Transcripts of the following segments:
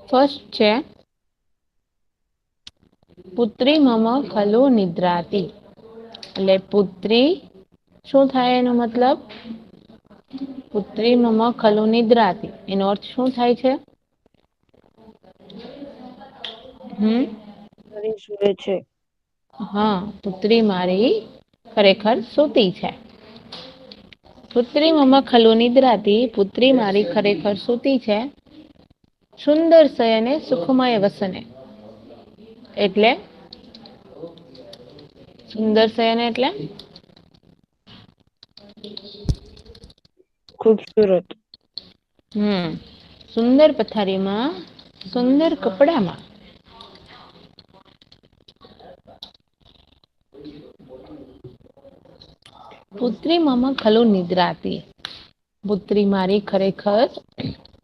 First છે પુત્રી મમ ખલુ નિદ્રાતી, એટલે પુત્રી શું થાય એનો મતલબ? પુત્રી મમ ખલુ નિદ્રાતી, એનો અર્થ શું થાય છે? સુવે છે. હા, પુત્રી મારી ખરેખર સૂતી છે. પુત્રી મમ ખલુ નિદ્રાતી, પુત્રી મારી ખરેખર સૂતી છે. સુંદર શયને સુખમય વસને, એટલે સુંદર શયન એટલે ખૂબસૂરત. સુંદર પથારીમાં, સુંદર કપડામાં. પુત્રી મમ ખલુ નિદ્રાતી, પુત્રી મારી ખરેખર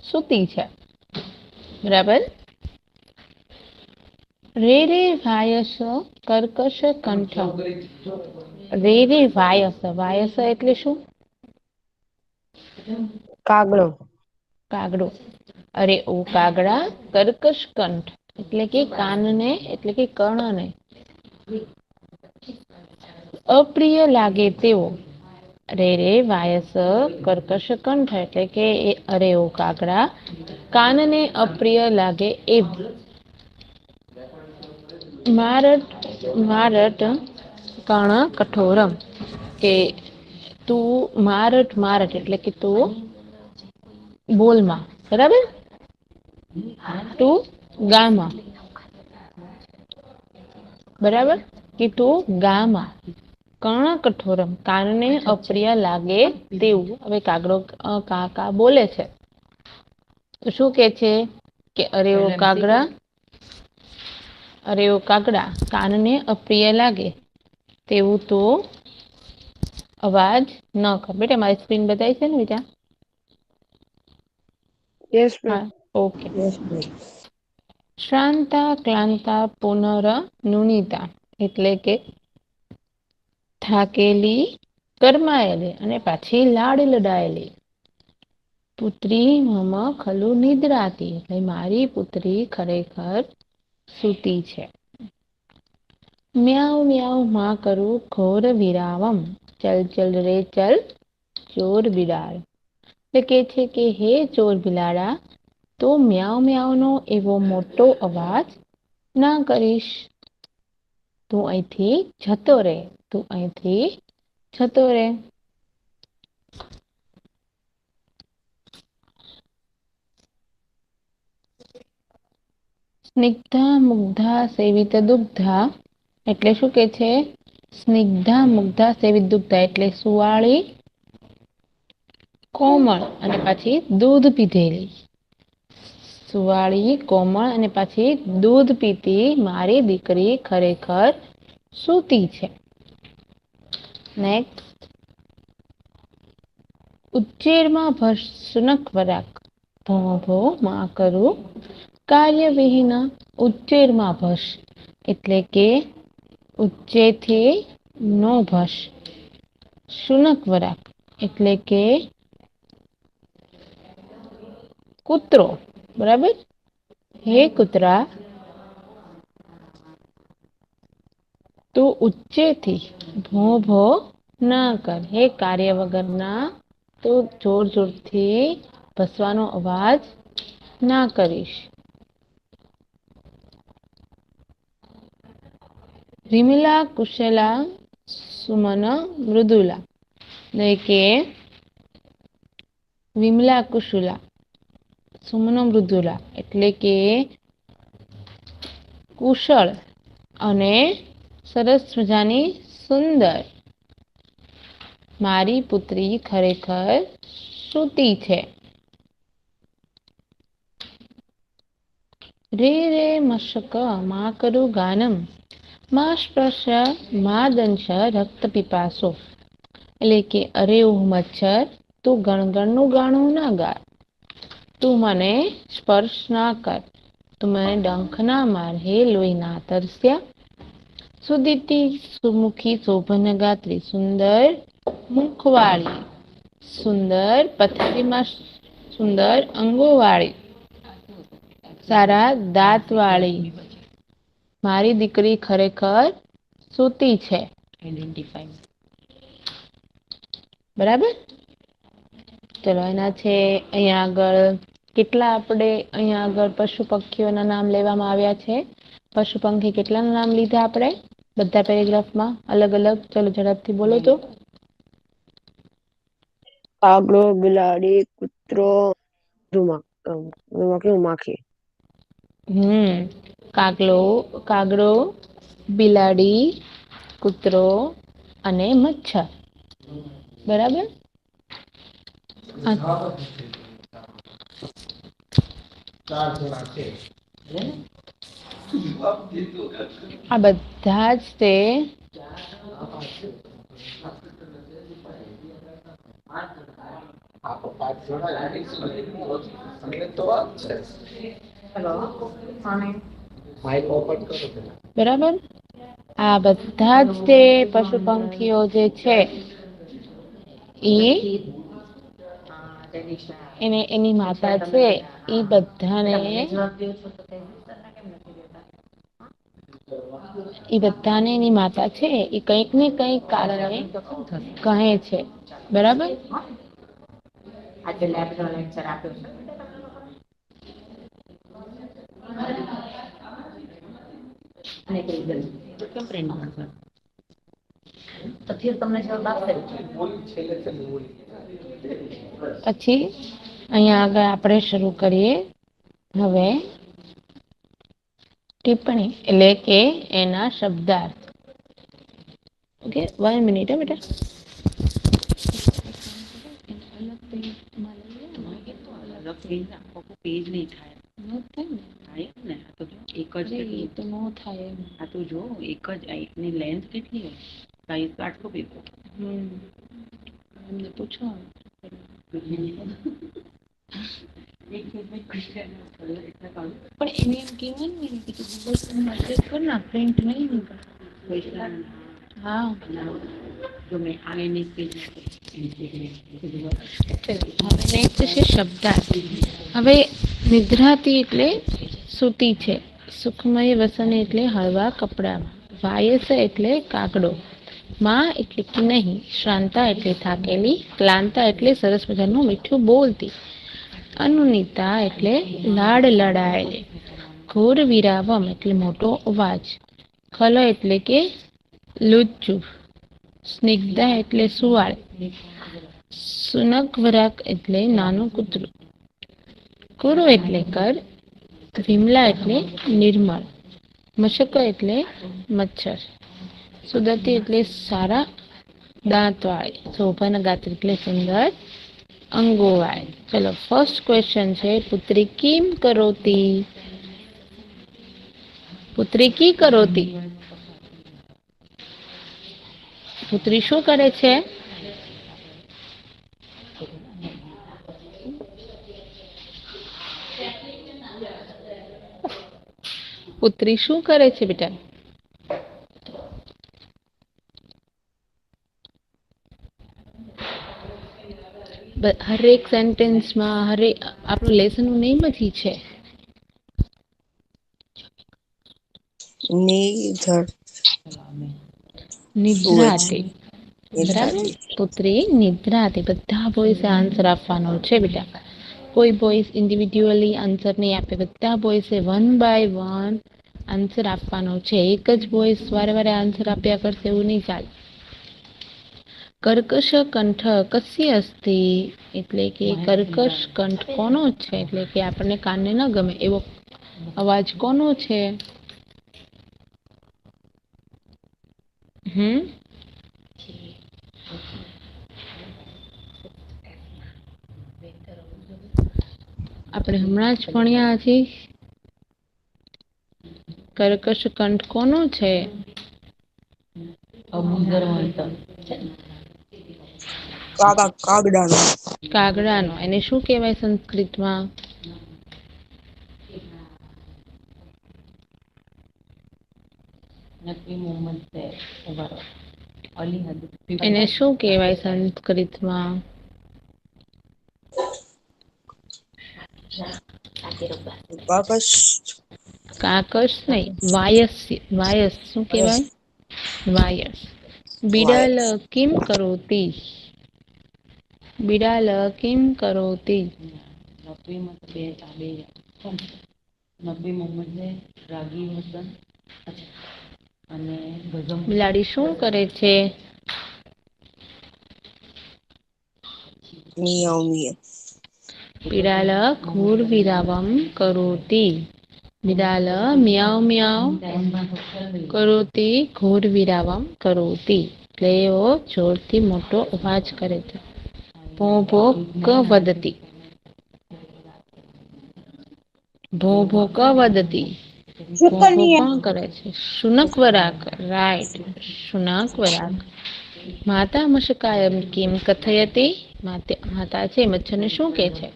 સૂતી છે. બરાબર. રે રે વાયસ કર્કશ કંઠ. રે રે વાયસ, વાયસ એટલે શું? કાગડો. કાગડો. અરે ઓ કાગડા કર્કશ કંઠ, એટલે કે કાનને, એટલે કે કર્ણને અપ્રિય લાગે તેવો. રે રે વાયસ કર્કશ કંઠ, એટલે કે અરે ઓ કાગડા કાનને અપ્રિય લાગે એવું. મારટ મારટ કર્ણ કઠોરમ, કે તું મારટ, મારટ એટલે કે તું બોલમાં, બરાબર. તું ગામાં, બરાબર, કે તું ગામાં. કર્ણ કઠોરમ, કાનને અપ્રિય લાગે તેવું. હવે કાગડો કા કા બોલે છે, તો શું કે છે કે અરે ઓ કાગડા, અરે ઓ કાગડા કાનને અપ્રિય લાગે તેવું તો અવાજ ન કર. બેટા મારી સ્ક્રીન બતાય છે ને બીજા? Yes ma'am. હા, ઓકે. શ્રાંતા ક્લાંતા પુનરનુનીતા, એટલે કે થાકેલી, કરમાયેલી અને પાછી લાડ લડાયેલી. પુત્રી મમ ખલુ નિદ્રાતી, એટલે મારી પુત્રી ખરેખર સૂતી છે. મ્યાઉ મ્યાઉ માં કરું ઘોર વિરામમ, ચલ ચલ રે ચલ ચોર બિલાડ, એટલે કે છે કે હે ચોર બિલાડા, તો મ્યાઉ મ્યાઉ નો એવો મોટો અવાજ ના કરીશ. તું અહીંથી જતો રે, તું અહીંથી જતો રે. સ્નિગ્ધા મુગ્ધા સેવિત દુગ્ધા, એટલે શું કે છે? સ્નિગ્ધા મુગ્ધા સેવિત દુગ્ધા, એટલે સુવાળી, કોમળ અને પછી દૂધ પીધેલી. સુવાળી, કોમળ અને પછી દૂધ પીતી મારી દીકરી ખરેખર સૂતી છે. નેક્સ્ટ. ઉચ્ચેરમાં ભસનક વરાક, ભો ભો મા કરું કાર્ય વિહીન, ઉચ્ચેરમાં ભસ, એટલે કે ઉચ્ચેથી નો ભસ. શુનક વરાક, એટલે કે કૂતરો, બરાબર. હે કૂતરા, તું ઉચ્ચેથી ભોં ભો ના કર. હે કાર્ય વગરના તો જોર જોરથી ભસવાનો અવાજ ના કરીશ. વિમલા કુશલા સુમન મૃદુલા, એટલે કે વિમલા કુશુલા સુમનો મૃદુલા, એટલે કે કુશળ અને સરસ મજાની સુંદર મારી પુત્રી ખરેખર સૂતી છે. રે રે મશક મા કરું ગાનમ, મા સ્પર્શ મા દંશ રક્ત પીપાસો, એટલે કે અરે ઓ મચ્છર, તું ગણગણનું ગાણું ના ગા. તું મને સ્પર્શ ના કર, તું મને ડંખ ના માર. હે લોહીના તરસ્યા, સુદીપ્તી સુમુખી શોભન ગાત્રી, સુંદર મુખવાળી, સુંદર પથરીમાં સુંદર અંગોવાળી, સારા દાંતવાળી. મારી દીકરી ખરેખર સૂતી છે. બરાબર. ચલો એના છે અહીંયા આગળ કેટલા આપણે અહીંયા આગળ પશુ પક્ષીઓના નામ લેવામાં આવ્યા છે. પશુ પંખી કેટલાના નામ લીધા આપણે બધા પેરેગ્રાફમાં અલગ અલગ. ચલો ઝડપથી બોલો તો. કાગડો, બિલાડી, કૂતરો, માખી. કાગડો, બિલાડી, કૂતરો અને મચ્છર. બરાબર. આ બધા જ તે બરાબર. આ બધા જ તે પશુ પંખીઓ જે છે એની માતા છે એ બધાને એની માતા છે એ કંઈક ને કંઈક કારણે કહે છે. બરાબર. પછી અહીંયા આગળ આપણે શરૂ કરીએ હવે ટિપ્પણી એટલે કે એના શબ્દાર્થ. ઓકે 1 મિનિટ બેટા. પેજ નહીં થાય ને તો એક જ તો ન થાય. આ તો જો એક જ એની લેન્થ કેટલી હોય સાઈઝ આટલું પેપર. એમને પૂછો. પણ એને એમ કહેવાનું કે તું ગૂગલ મેસેજ કર ના પ્રિન્ટ નહીં નીકળે. હા જો મેં આને નેક્સ્ટ છે શબ્દાર્થ. હવે નિદ્રાતી એટલે સૂતી છે. સુખમય વસન એટલે હળવા કપડામાં. વાયસ એટલે કાગડો. માં એટલે કે નહીં. શ્રાંતા એટલે થાકેલી. ક્લાંતા એટલે સરસ મજાનું મીઠું બોલતી. અનુનિતા એટલે લાડ લડાયેલી. ઘોર વિરાવમ એટલે મોટો અવાજ. ખલ એટલે કે લુચ્ચું. સ્નિગ્ધા એટલે સુવાળ. સુનકવરાક એટલે નાનું કૂતરું. કુરુ એટલે કર. વિમલા એટલે નિર્મળ. મશક એટલે મચ્છર. સુદતી એટલે સારા દાંતવાળી. શોભાના ગાત્ર એટલે સુંદર અંગોવાળી. ચલો ફર્સ્ટ ક્વેશ્ચન છે પુત્રી કિમ કરોતી. પુત્રી કી કરોતી. પુત્રી શું કરે છે. પુત્રી શું કરે છે બેટા. હરેક સેન્ટેન્સમાં હરેક આપણું લેસનનું નેમ જ છે. નિદ્રાતે. બરાબર. પુત્રી નિદ્રાતે. બધા બોયસે આન્સર આપવાનો છે બેટા. કોઈ બોયસ ઇન્ડિવિડ્યુઅલી આન્સર નહીં આપે. બધા બોયસે 1 by 1 આન્સર આપવાનો છે. એક જ બોયસ વારે વારે આન્સર આપ્યા કરશે એવું નહીં ચાલે. કર્કશ કંઠ કસ્ય અસ્તિ એટલે કે કર્કશ કંઠ કોનો છે એટલે કે આપણને કાનને ન ગમે એવો અવાજ કોનો છે. આપણે હમણાં જ ભણ્યા છીએ કર્કશ કંઠ કોનો છે. કાગડાનો. એને શું કહેવાય સંસ્કૃતમાં. એને શું કહેવાય સંસ્કૃતમાં. કાકસ કાકસ નહીં, વાયસ શું કહેવાય? વાયસ. બિડાલ વાયસ કિમ કરોતિ? બિડાલ કિમ કરોતિ? બિલાડી શું કરે છે? મિયાવ મિયાવ બિડાલ ઘૂરવિરાવમ કરોતિ. બિડાલ મિયાવ મિયાવ કરોતિ ઘૂરવિરાવમ કરોતિ. એટલે એવો જોરથી મોટો અવાજ કરે છે. ભોં ભોં ક વદતી. ભોં ભોં ક વદતી. ભોં ભોં કોણ કરે છે? શુનક વરાક. રાઈટ, શુનક વરાક. માતા મશકાય કિમ કથયતિ? માતા છે મચ્છરને શું કહે છે?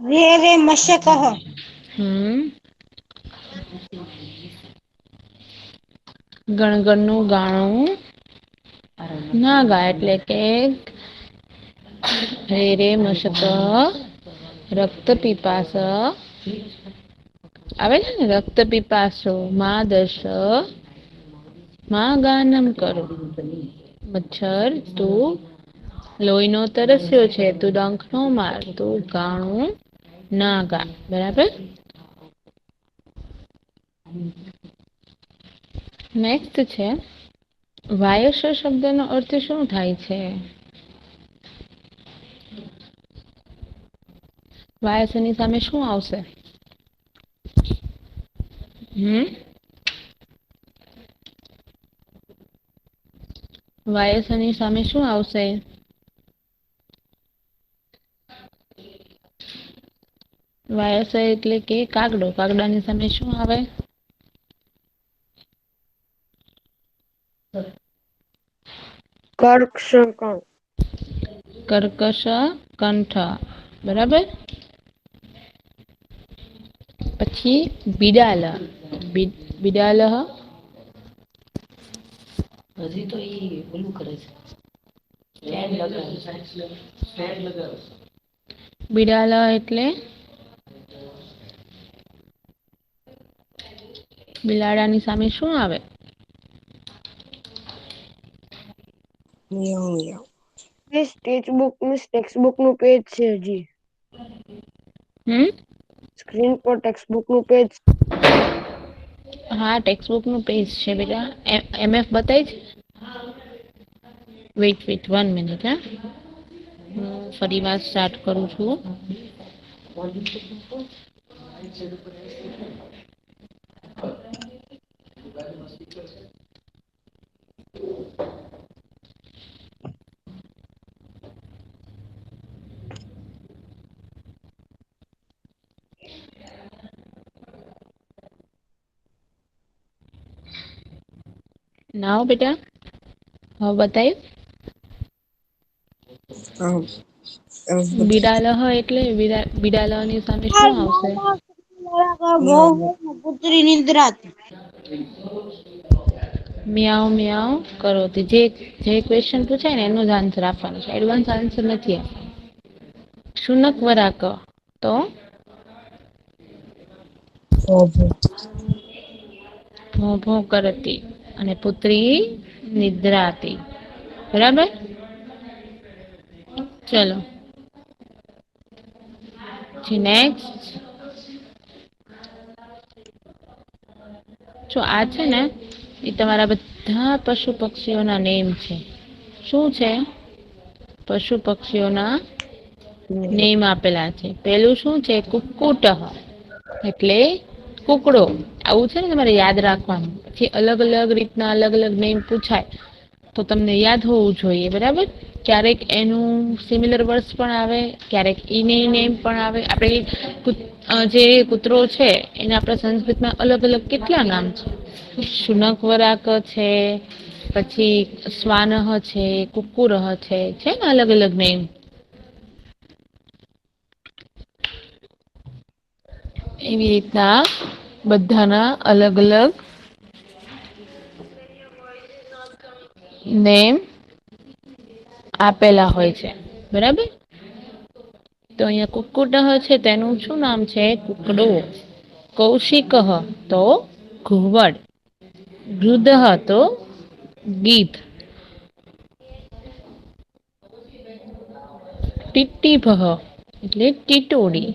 રે રે મશકઃ. ગણગણનું ગાણું ના ગાય એટલે કે રે રે મશક રક્ત પીપાસ આવે છે ને, રક્ત પીપાસો મા દશ માં ગાનમ કરો. મચ્છર તું લોહીનો તરસ્યો છે, તું ડંખ ન માર, તું ગાણું ના ગા. બરાબર. નેક્સ્ટ છે વાયસ શબ્દનો અર્થ શું થાય છે? વાયસની સામે શું આવશે? વાયસની સામે શું આવશે? વાયસ એટલે કે કાગડો. કાગડાની સામે શું આવે? કર્કશકણ કર્કશ કંઠ. બરાબર. પછી બિડાલ. બિડાલ હજી તો એ ઓલું કરે છે. બિડાલ એટલે બિલાડાની સામે શું આવે? મિયાવ મિયાવ. ટેક્સ્ટ બુક નું પેજ છે હજી. સ્ક્રીન પર ટેક્સ્ટ બુક નું પેજ. હા, ટેક્સ્ટ બુક નું પેજ છે બેટા. એમએફ બતાય છે. Wait 1 minute. હું ફરી વાર સ્ટાર્ટ કરું છું. નાવ બેટા, હવે બતાયું. બિડાલહ એટલે બિડાલહની સામે શું આવશે? પુત્રી નિદ્રાત. મિયાવ મિયાવ કરોતિ. જે ક્વેશ્ચન પૂછાય ને એનું જ આન્સર આપવાનું છે. એડવાન્સ આન્સર નથી આપવાનો. શુનક વરાક તો ભોં ભોં કરતી અને પુત્રી નિદ્રાતી. બરાબર. ચલો નેક્સ્ટ. જો આ છે ને એ તમારા બધા પશુ પક્ષીઓના નેમ છે. શું છે? પશુ પક્ષીઓના નેમ આપેલા છે. પેલું શું છે? કુક્કુટ એટલે કુકડો. આવું છે ને તમારે યાદ રાખવાનું. પછી અલગ અલગ રીતના અલગ અલગ નેમ પૂછાય તો તમને યાદ હોવું જોઈએ. બરાબર. ક્યારેક એનું સિમિલર વર્ડસ પણ આવે, ક્યારેક ઈ નેમ પણ આવે. આપણે જે કૂતરો છે એને આપણા સંસ્કૃતમાં અલગ અલગ કેટલા નામ છે. શુનક વરાક છે, પછી શ્વાનહ છે, કુક્કુરહ છે ને અલગ અલગ નેમ. એવી રીતના બધાના અલગ અલગ નેમ આપેલા હોય છે, બરાબર. તો અહીંયા કુક્કુટ છે તેનું શું નામ છે? કુકડો. કૌશિક તો ઘુવડ. ગૃધ તો ગીધ. ટીટીભ એટલે ટીટોડી.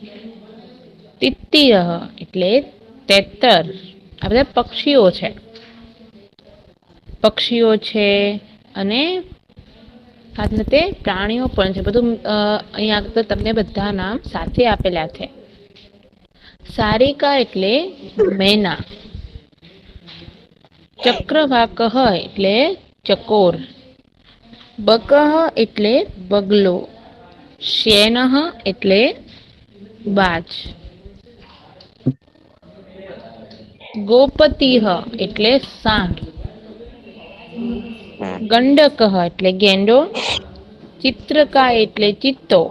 તિત્તિય એટલે તેતર. આ બધા પક્ષીઓ છે. પક્ષીઓ છે અને સાથે પ્રાણીઓ પણ છે. બધું અહીંયા તો તમને બધા નામ સાથે આપેલા છે. સારિકા એટલે મેના. ચક્રવાક એટલે ચકોર. બક એટલે બગલો. શેન એટલે બાજ. ગોપતિ એટલે સાંઢ. ગંડક એટલે ગેંડો. ચિત્રકા એટલે ચિત્તો.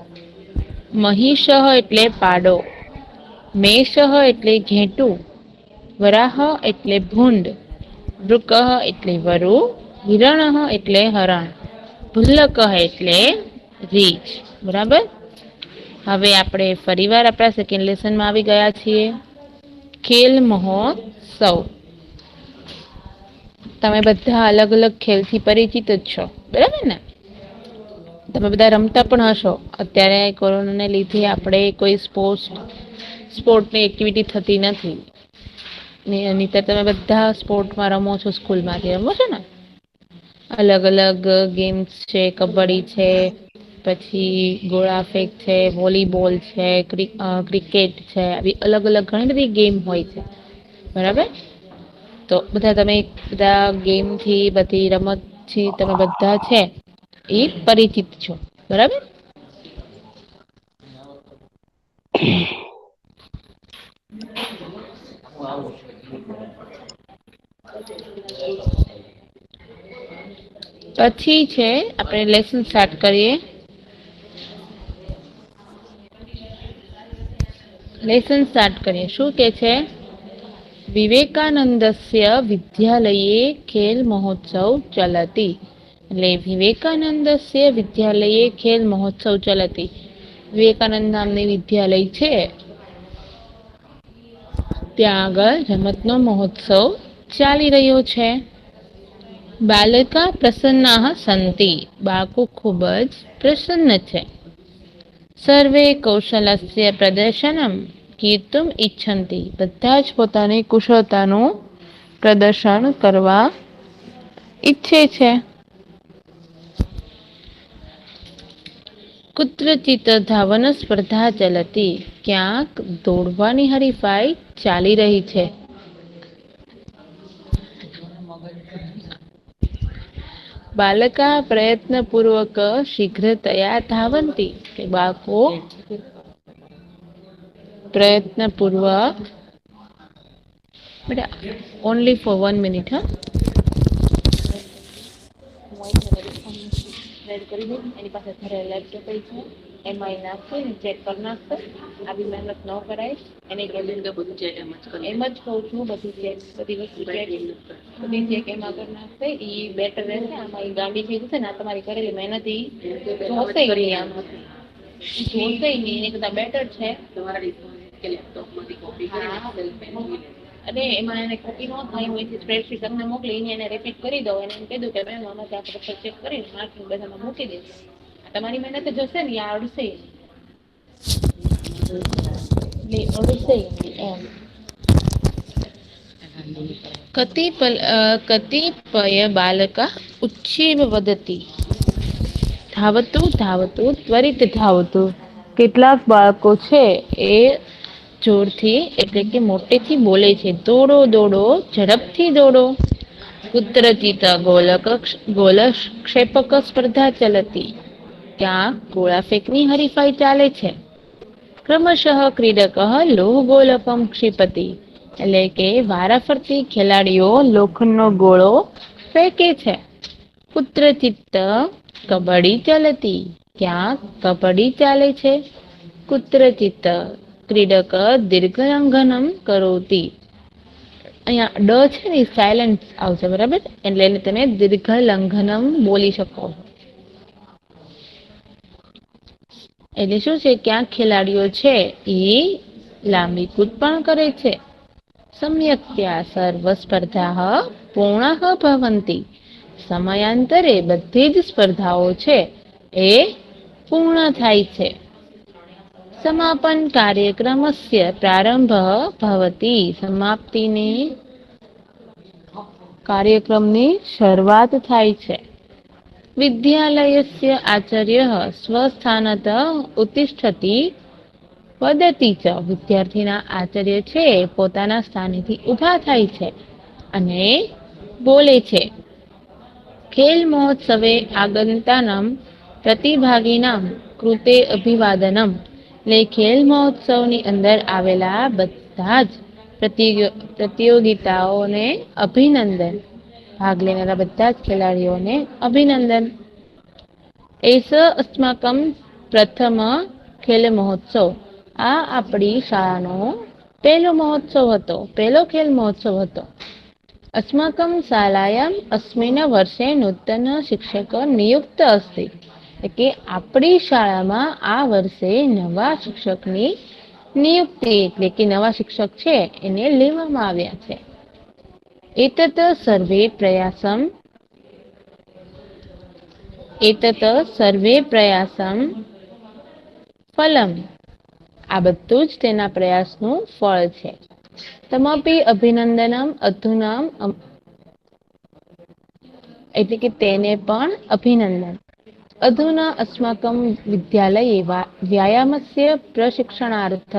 મહિષ એટલે પાડો. મેષ એટલે ઘેટું. વરાહ એટલે ભૂંડ. વૃક એટલે વરુ. હિરણ એટલે હરણ. ભુલ્લક એટલે રીંછ. બરાબર. હવે આપણે ફરીવાર આપણા સેકન્ડ લેસનમાં આવી ગયા છીએ. ખેલ મહોત્સવ. તમે બધા અલગ અલગ ખેલથી પરિચિત જ છો, બરાબર ને? તમે બધા રમતા પણ હશો. અત્યારે કોરોનાને લીધે આપણે કોઈ સ્પોર્ટની એક્ટિવિટી થતી નથી. નહીંતર તમે બધા સ્પોર્ટમાં રમો છો, સ્કૂલમાંથી રમો છો ને? અલગ અલગ ગેમ્સ છે. કબડ્ડી છે, પછી ગોળા ફેંક છે, વોલીબોલ છે, ક્રિકેટ છે. આવી અલગ અલગ ઘણી બધી ગેમ હોય છે, બરાબર. તો બધા ગેમથી, બધી રમતથી તમે બધા છે એ પરિચિત છો, બરાબર. પછી છે આપણે લેસન સ્ટાર્ટ કરીએ. શું કે છે? વિવેકાનંદસ્ય વિદ્યાલયે ખેલ મહોત્સવ ચલતિ. એટલે વિવેકાનંદસ્ય વિદ્યાલયે ખેલ મહોત્સવ ચલતિ. વિવેકાનંદ નામની વિદ્યાલય છે, ત્યાં આગળ રમતનો મહોત્સવ ચાલી રહ્યો છે. બાલકા પ્રસન્નાઃ સંતિ. બાળકો ખૂબ જ પ્રસન્ન છે. સર્વે કૌશલસ્ય પ્રદર્શનમ કીર્તુમ ઈચ્છન્તિ. બધા જ પોતાની કુશળતાનું પ્રદર્શન કરવા ઈચ્છે છે. કુત્રચિત ધાવન સ્પર્ધા ચલતી. ક્યાંક દોડવાની હરીફાઈ ચાલી રહી છે. બાલકા પ્રયત્નપૂર્વક શીઘ્રતયા ધાવંતી. કે બાળકો પ્રયત્નપૂર્વક ઓનલી ફોર 1 મિનિટ એની પાસે ઘરે લેપટોપ છે, એમાં નાખશે ને ચેક કરી નાખશે. આવી મહેનત ન કરાય. એને બધું ચેક એમ જ કહું છું. બધી વસ્તુ ચેક એમાં કરી નાખશે. એ બેટર રહેશે. આમાં એ ગાંડી થઈ જશે ને. તમારી કરેલી મહેનત એ જોશે નહીં. આમાં જોશે નહીં. એની કરતા બેટર છે અને એમાં એને કોપી ન થાય હોય સ્પ્રેડશીટ તમને મોકલી એને રિપીટ કરી દો. એને કહી દઉં કે મેમ આમાંથી આપણે ચેક કરીને માર્કિંગ બધામાં મૂકી દઈશ. તમારી મહેનત જશે ને, આ અડશે એમ. કતિપય બાલકા ઉચ્છેવ વદતી. ધાવતું ધાવતું ત્વરિત ધાવતું. કેટલાક બાળકો છે એ જોરથી એટલે કે મોટેથી બોલે છે. દોડો દોડો, ઝડપથી દોડો. કુત્રચિત ગોલક્ષેપક સ્પર્ધા ચલતી. ત્યાં ગોળા ફેંકની હરીફાઈ ચાલે છે. ક્રમશઃ ક્રીડક લોહ ગોલકમ ક્ષિપતિ. એટલે કે વારાફરતી ખેલાડીઓ લોખંડનો ગોળો ફેંકે છે. કુત્રચિત કબડ્ડી ચલતી. ક્યાંક કબડ્ડી ચાલે છે. કુત્રચિત ક્રીડક દીર્ઘલંઘનમ કરોતિ. અહીંયા ડ છે ને સાયલેન્ટ આવશે, બરાબર. એટલે તમે દીર્ઘલંઘનમ બોલી શકો. એટલે શું છે, ક્યાંક ખેલાડીઓ છે એ લાંબી કૂદ પણ કરે છે. સમ્યક્ત્યા સર્વ સ્પર્ધા પૂર્ણ ભવંતી. સમયાંતરે બધી જ સ્પર્ધાઓ છે એ પૂર્ણ થાય છે. સમાપન કાર્યક્રમસ્ય પ્રારંભ ભવતી. સમાપ્તિની કાર્યક્રમની શરૂઆત થાય છે. વિદ્યાલયસ્ય આચાર્યઃ સ્वस्थાનતઃ ઉત્તિષ્ઠતિ વદતિ ચ. વિદ્યાર્થીના આચાર્ય છે પોતાના સ્થાનેથી ઊભા થાય છે અને બોલે છે. ખેલ મહોત્સવે આગંતાનામ પ્રતિભાગીનામ કૃતે અભિવાદનમ. એટલે ખેલ મહોત્સવની અંદર આવેલા બધા જ પ્રતિયોગિતાઓને અભિનંદન. ભાગ લેનારા બધા જ ખેલાડીઓને અભિનંદન. એસ અસ્માકમ પ્રથમ ખેલ મહોત્સવ. આ આપણી શાળાનો પહેલો મહોત્સવ હતો, પહેલો ખેલ મહોત્સવ હતો. अस्माकं शालायाम् अस्मिन् वर्षे नूतन शिक्षक नियुक्त अस्ति. કે આપણી શાળામાં આ વર્ષે નવા શિક્ષકની નિયુક્તિ એટલે કે નવા શિક્ષક છે એને લેવામાં આવ્યા છે. એતત સર્વે પ્રયાસમ ફલમ. આ બધું જ તેના પ્રયાસનું ફળ છે. તમપી અભિનંદનમ અધુનામ. એટલે કે તેને પણ અભિનંદન. અધુના અસ્માકમ વિદ્યાલયે વ્યાયામસ્ય પ્રશિક્ષણાર્થ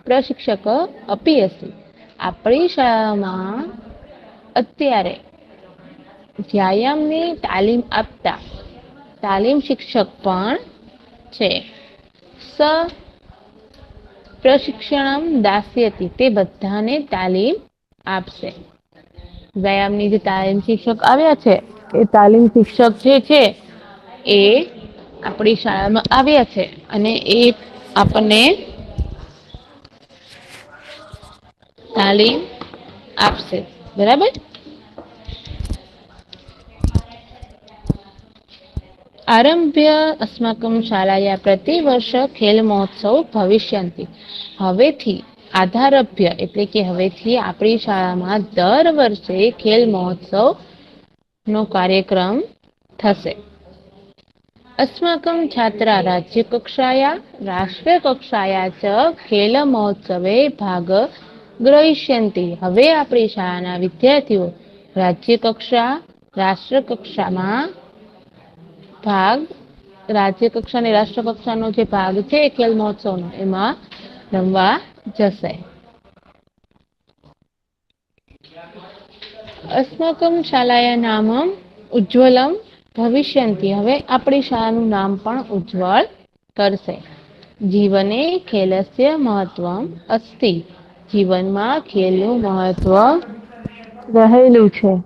પ્રશિક્ષક અપી અસ્તિ. આપણી શાળામાં અત્યારે વ્યાયામની તાલીમ આપતા તાલીમ શિક્ષક પણ છે. સ પ્રશિક્ષણમ દાસ્યતિ. તે બધાને તાલીમ આપશે. વ્યાયામની જે તાલીમ શિક્ષક આવ્યા છે એ તાલીમ શિક્ષક જે છે એ આપણી શાળામાં આવ્યા છે અને એ આપણને તાલીમ આપશે. બરાબર. આરંભ્ય અસ્માકમ શાળાયા પ્રતિવર્ષ ખેલ મહોત્સવ ભવિષ્યંતિ. હવેથી આધારભ્ય એટલે કે હવેથી આપણી શાળામાં દર વર્ષે ખેલ મહોત્સવ નો કાર્યક્રમ થશે. अस्माकं छात्रा राज्य कक्षाया राष्ट्रीय कक्षाया च खेल महोत्सवे भाग ग्रहीष्यन्ति. હવે આપણી શાળાના વિદ્યાર્થીઓ રાજ્ય કક્ષા, રાષ્ટ્ર કક્ષામાં ભાગ રાજ્ય કક્ષા અને રાષ્ટ્ર કક્ષાનો જે ભાગ છે ખેલ મહોત્સવનો એમાં રમવા જશે. अस्माकं शालाया नाम उज्ज्वलम ભવિષ્યંતિ. હવે આપણી શાળાનું નામ પણ ઉજ્જવળ કરશે. જીવને ખેલસ્ય મહત્વમ અસ્તિ. જીવનમાં ખેલનું મહત્વ રહેલું છે.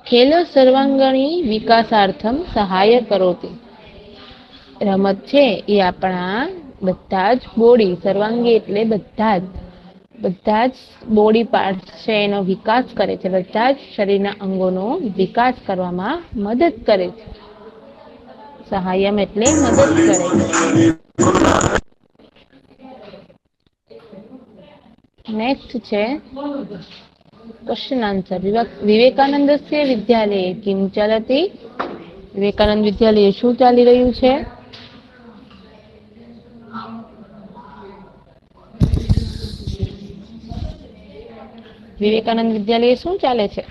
ખેલો સર્વાંગણી વિકાસાર્થમ સહાય કરોતિ. રમત છે એ આપણા બધા જ બોડી, સર્વાંગી એટલે બધા જ બોડી પાર્ટ છે એનો વિકાસ કરે છે. બધા જ શરીરના અંગોનો વિકાસ કરવામાં મદદ કરે છે. સહાયમ એટલે મદદ કરે. નેક્સ્ટ છે ક્વેશ્ચન આન્સર. વિવેકાનંદસ્ય વિદ્યાલયે કિમ ચલતિ. વિવેકાનંદ વિદ્યાલયે શું ચાલી રહ્યું છે? વિવેકાનંદ વિદ્યાલયે શું ચાલે છે?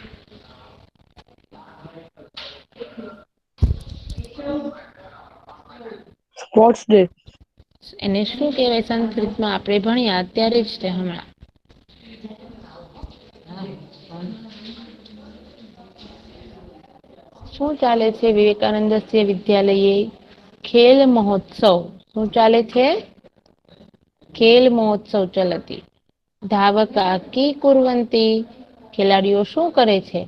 Sports day. એને શું કહેવાય? સંસ્કૃતમાં આપણે ભણ્યા અત્યારે જ તે હમણાં. શું ચાલે છે વિવેકાનંદસ્ય વિદ્યાલયે? ખેલ મહોત્સવ. શું ચાલે છે? ખેલ મહોત્સવ ચલતી. ધાવકા કી કુર્વંતી. ખેલાડીઓ શું કરે છે?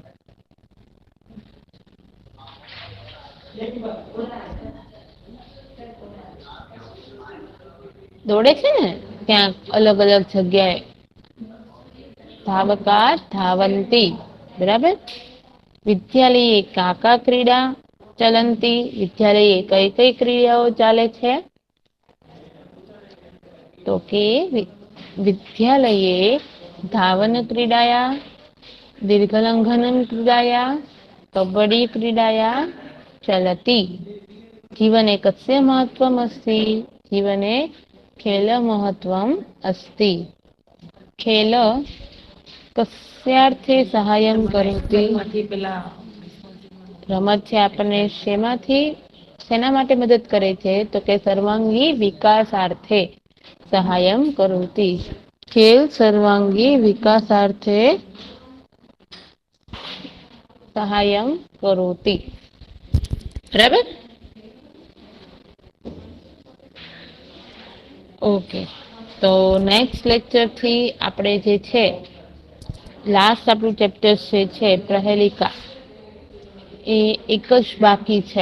દોડે છે ને ત્યાં અલગ અલગ જગ્યાએ. ધાવકા ધાવંતી. બરાબર. વિદ્યાલયે કાકા ક્રીડા. ચલંતી વિદ્યાલયે કઈ કઈ ક્રિયાઓ ચાલે છે? તો કે વિદ્યાલયે ધાવન ક્રીડાયા, દીર્ઘલંઘनं क्रीडाया, कबड्डी क्रीडाया चलति। जीवने कस्य महत्वम् अस्ति? जीवने खेल महत्वम् अस्ति। खेल कस्यार्थे सहायं करोति? રમત છે આપણને શેના માટે મદદ કરે છે? તો કે સર્વાંગી વિકાસાર્થે સહાયમ કરોતિ। ખેલ સર્વાંગી વિકાસાર્થે સહાયમ કરોતિ। બરાબર? ઓકે, તો નેક્સ્ટ લેક્ચર થી આપણે જે છે લાસ્ટ આપણું ચેપ્ટર છે પ્રહેલિકા, એ એક જ બાકી છે।